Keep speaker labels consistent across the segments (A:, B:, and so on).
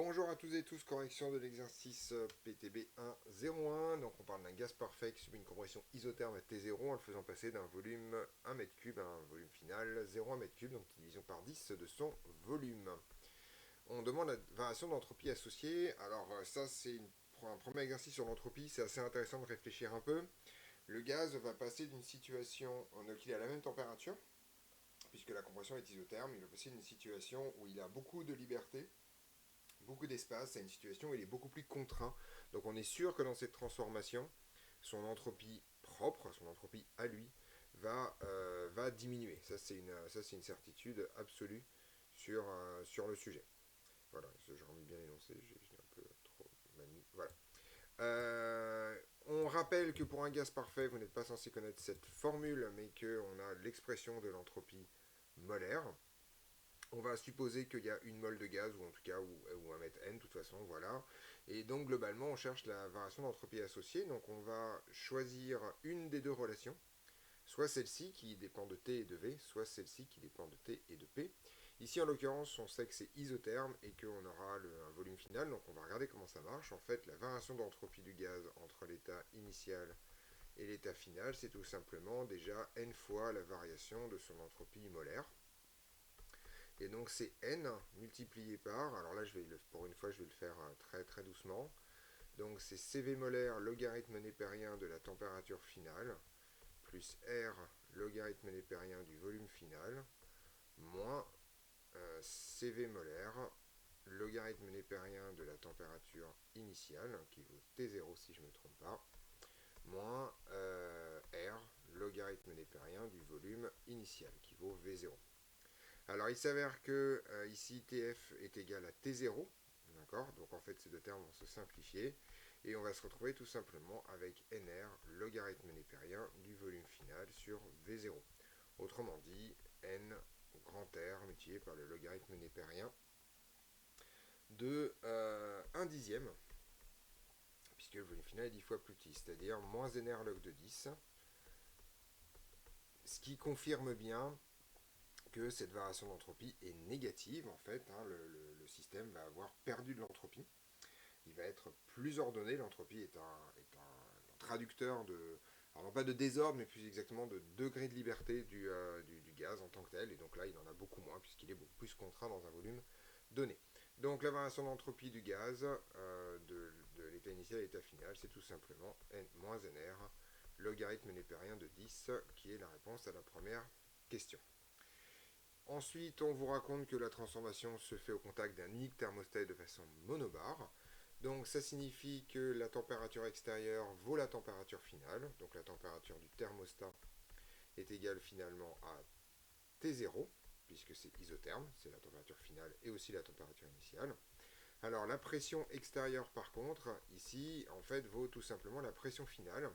A: Bonjour à tous et tous, correction de l'exercice PTB 1.01. Donc on parle d'un gaz parfait qui subit une compression isotherme à T0 en le faisant passer d'un volume 1 m3 à un volume final 0,1 m3, donc division par 10 de son volume. On demande la variation d'entropie associée. Alors ça c'est un premier exercice sur l'entropie, c'est assez intéressant de réfléchir un peu. Le gaz va passer d'une situation donc il est à la même température, puisque la compression est isotherme, il va passer d'une situation où il a beaucoup de liberté, beaucoup d'espace, à une situation où il est beaucoup plus contraint. Donc on est sûr que dans cette transformation, son entropie propre, son entropie à lui, va diminuer. Ça c'est une certitude absolue sur le sujet. Voilà, j'ai remis bien énoncé, j'ai un peu trop manie. Voilà. On rappelle que pour un gaz parfait, vous n'êtes pas censé connaître cette formule, mais qu'on a l'expression de l'entropie molaire. On va supposer qu'il y a une mole de gaz, ou en tout cas, ou un mètre n, de toute façon, voilà. Et donc, globalement, on cherche la variation d'entropie associée. Donc, on va choisir une des deux relations, soit celle-ci qui dépend de T et de V, soit celle-ci qui dépend de T et de P. Ici, en l'occurrence, on sait que c'est isotherme et qu'on aura un volume final. Donc, on va regarder comment ça marche. En fait, la variation d'entropie du gaz entre l'état initial et l'état final, c'est tout simplement déjà n fois la variation de son entropie molaire. Et donc c'est n multiplié par, alors là pour une fois je vais le faire très très doucement, donc c'est CV molaire logarithme népérien de la température finale, plus R logarithme népérien du volume final, moins CV molaire logarithme népérien de la température initiale, qui vaut T0 si je ne me trompe pas, moins R logarithme népérien du volume initial, qui vaut V0. Alors il s'avère que ici TF est égal à T0, d'accord? Donc en fait ces deux termes vont se simplifier et on va se retrouver tout simplement avec NR logarithme népérien du volume final sur V0. Autrement dit, N grand R multiplié par le logarithme népérien de 1 dixième, puisque le volume final est 10 fois plus petit, c'est-à-dire moins NR log de 10, ce qui confirme bien que cette variation d'entropie est négative, en fait, hein, le système va avoir perdu de l'entropie, il va être plus ordonné, l'entropie est un traducteur de, alors non pas de désordre, mais plus exactement de degré de liberté du gaz en tant que tel, et donc là il en a beaucoup moins, puisqu'il est beaucoup plus contraint dans un volume donné. Donc la variation d'entropie du gaz de l'état initial à l'état final, c'est tout simplement N-NR, logarithme népérien de 10, qui est la réponse à la première question. Ensuite, on vous raconte que la transformation se fait au contact d'un unique thermostat de façon monobare. Donc ça signifie que la température extérieure vaut la température finale. Donc la température du thermostat est égale finalement à T0, puisque c'est isotherme, c'est la température finale et aussi la température initiale. Alors la pression extérieure par contre, ici, en fait, vaut tout simplement la pression finale.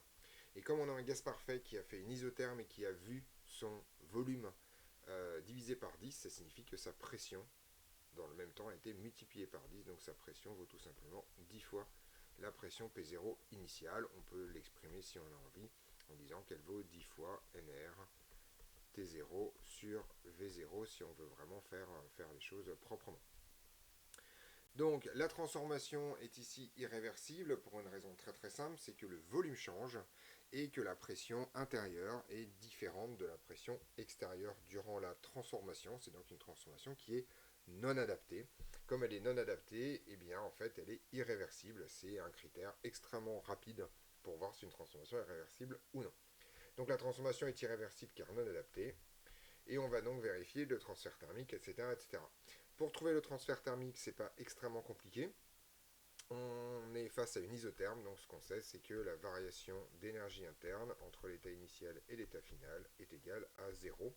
A: Et comme on a un gaz parfait qui a fait une isotherme et qui a vu son volume divisé par 10, ça signifie que sa pression, dans le même temps, a été multipliée par 10, donc sa pression vaut tout simplement 10 fois la pression P0 initiale. On peut l'exprimer si on a envie en disant qu'elle vaut 10 fois NR T0 sur V0 si on veut vraiment faire les choses proprement. Donc la transformation est ici irréversible pour une raison très très simple, c'est que le volume change et que la pression intérieure est différente de la pression extérieure durant la transformation. C'est donc une transformation qui est non adaptée. Comme elle est non adaptée, eh bien en fait elle est irréversible. C'est un critère extrêmement rapide pour voir si une transformation est réversible ou non. Donc la transformation est irréversible car non adaptée. Et on va donc vérifier le transfert thermique, etc. etc. Pour trouver le transfert thermique, c'est pas extrêmement compliqué. On est face à une isotherme, donc ce qu'on sait, c'est que la variation d'énergie interne entre l'état initial et l'état final est égale à 0.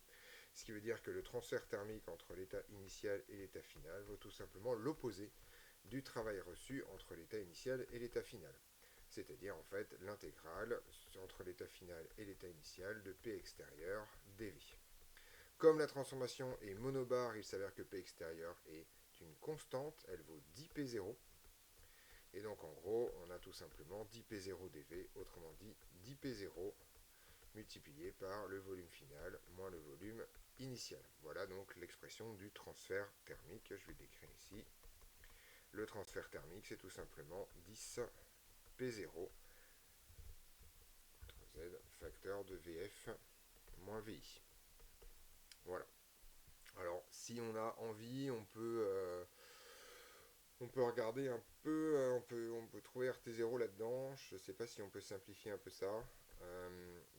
A: Ce qui veut dire que le transfert thermique entre l'état initial et l'état final vaut tout simplement l'opposé du travail reçu entre l'état initial et l'état final. C'est-à-dire en fait l'intégrale entre l'état final et l'état initial de P extérieur dV. Comme la transformation est monobare, il s'avère que P extérieur est une constante, elle vaut 10P0. Et donc en gros, on a tout simplement 10P0 dV, autrement dit 10P0 multiplié par le volume final moins le volume initial. Voilà donc l'expression du transfert thermique, je vais l'écrire ici. Le transfert thermique, c'est tout simplement 10 P0 Z facteur de VF moins VI. Voilà. Alors, si on a envie, on peut regarder un peu, on peut trouver RT0 là-dedans. Je ne sais pas si on peut simplifier un peu ça.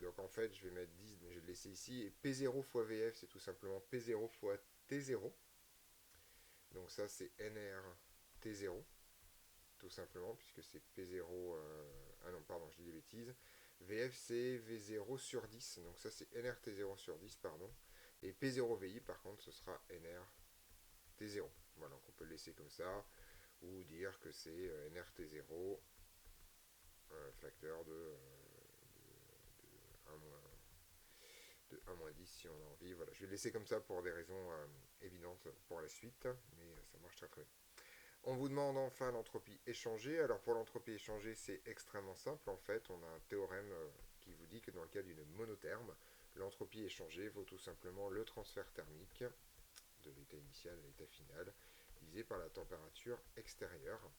A: Donc en fait, je vais mettre 10, mais je vais le laisser ici. Et P0 fois VF, c'est tout simplement P0 fois T0. Donc ça, c'est NRT0, tout simplement, puisque c'est P0... ah non, pardon, je dis des bêtises. VF, c'est V0 sur 10. Donc ça, c'est NRT0 sur 10, pardon. Et P0VI, par contre, ce sera NRT0. Voilà, donc on peut le laisser comme ça. Ou dire que c'est NRT0 facteur de 1 de 1 10 si on a envie. Voilà, je vais le laisser comme ça pour des raisons évidentes pour la suite, mais ça marche très très bien. On vous demande enfin l'entropie échangée. Alors pour l'entropie échangée, c'est extrêmement simple en fait. On a un théorème qui vous dit que dans le cas d'une monotherme, l'entropie échangée vaut tout simplement le transfert thermique de l'état initial à l'état final divisé par la température extérieure.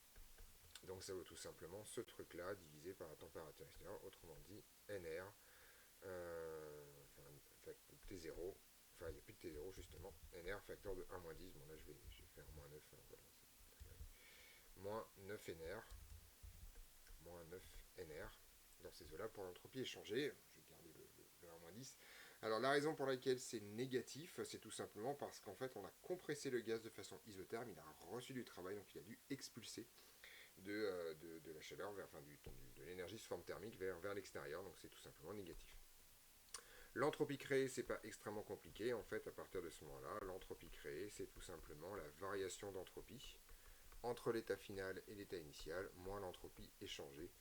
A: Donc ça vaut tout simplement ce truc-là divisé par la température extérieure, autrement dit NR, enfin T0, enfin il n'y a plus de T0 justement, NR facteur de 1 10, bon là je vais faire moins 9, hein, voilà, moins 9 NR, moins 9 NR, dans ces eaux-là pour l'entropie échangée, je vais garder le 1 10. Alors la raison pour laquelle c'est négatif, c'est tout simplement parce qu'en fait on a compressé le gaz de façon isotherme, il a reçu du travail, donc il a dû expulser de la chaleur, enfin de l'énergie sous forme thermique vers l'extérieur, donc c'est tout simplement négatif. L'entropie créée, c'est pas extrêmement compliqué, en fait, à partir de ce moment-là, l'entropie créée, c'est tout simplement la variation d'entropie entre l'état final et l'état initial, moins l'entropie échangée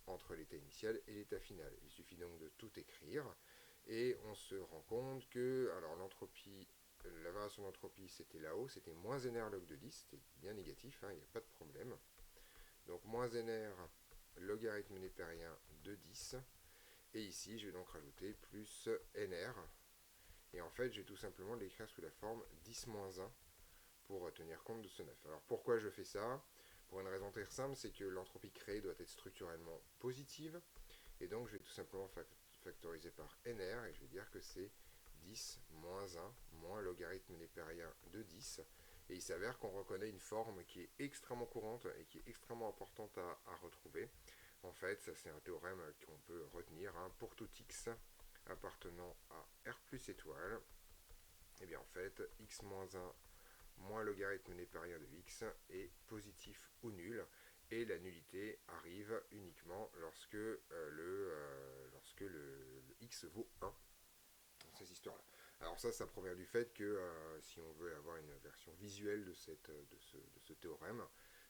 A: entre l'état initial et l'état final. Il suffit donc de tout écrire, et on se rend compte que, alors l'entropie, la variation d'entropie, c'était là-haut, c'était moins NR log de 10, c'était bien négatif, il n'y a pas de problème. Donc moins NR logarithme népérien de 10. Et ici, je vais donc rajouter plus NR. Et en fait, je vais tout simplement l'écrire sous la forme 10-1 pour tenir compte de ce 9. Alors pourquoi je fais ça? Pour une raison très simple, c'est que l'entropie créée doit être structurellement positive. Et donc, je vais tout simplement factoriser par NR. Et je vais dire que c'est 10-1 moins logarithme népérien de 10. Et il s'avère qu'on reconnaît une forme qui est extrêmement courante et qui est extrêmement importante à retrouver. En fait, ça c'est un théorème qu'on peut retenir pour tout x appartenant à R plus étoile. Et bien en fait, x-1 moins logarithme népérien de x est positif ou nul. Et la nullité arrive uniquement lorsque, le x vaut 1 dans ces histoires-là. Alors ça provient du fait que si on veut avoir une version visuelle de ce théorème,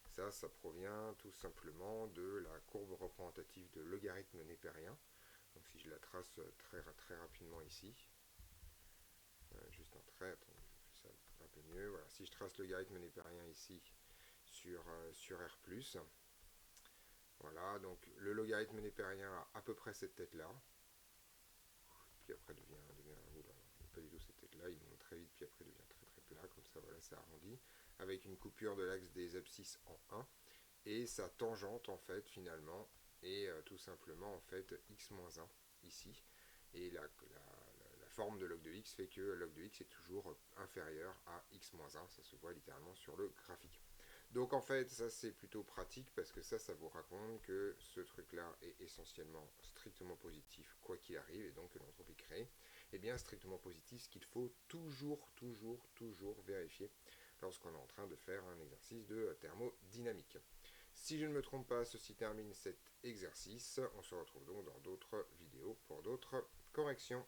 A: ça provient tout simplement de la courbe représentative de logarithme népérien. Donc si je la trace très rapidement ici, juste un trait, attendez, je fais ça un peu mieux. Voilà, si je trace le logarithme népérien ici sur R+, voilà, donc le logarithme népérien a à peu près cette tête-là, puis après devient oula, pas du tout cette tête-là, il monte très vite, puis après devient très plat, comme ça, voilà, ça arrondit, avec une coupure de l'axe des abscisses en 1, et sa tangente en fait finalement est tout simplement en fait x-1 ici, et la forme de log de x fait que log de x est toujours inférieur à x-1, ça se voit littéralement sur le graphique. Donc en fait, ça c'est plutôt pratique parce que ça vous raconte que ce truc-là est essentiellement strictement positif quoi qu'il arrive, et donc que l'entropie créée est bien strictement positif, ce qu'il faut toujours vérifier lorsqu'on est en train de faire un exercice de thermodynamique. Si je ne me trompe pas, ceci termine cet exercice. On se retrouve donc dans d'autres vidéos pour d'autres corrections.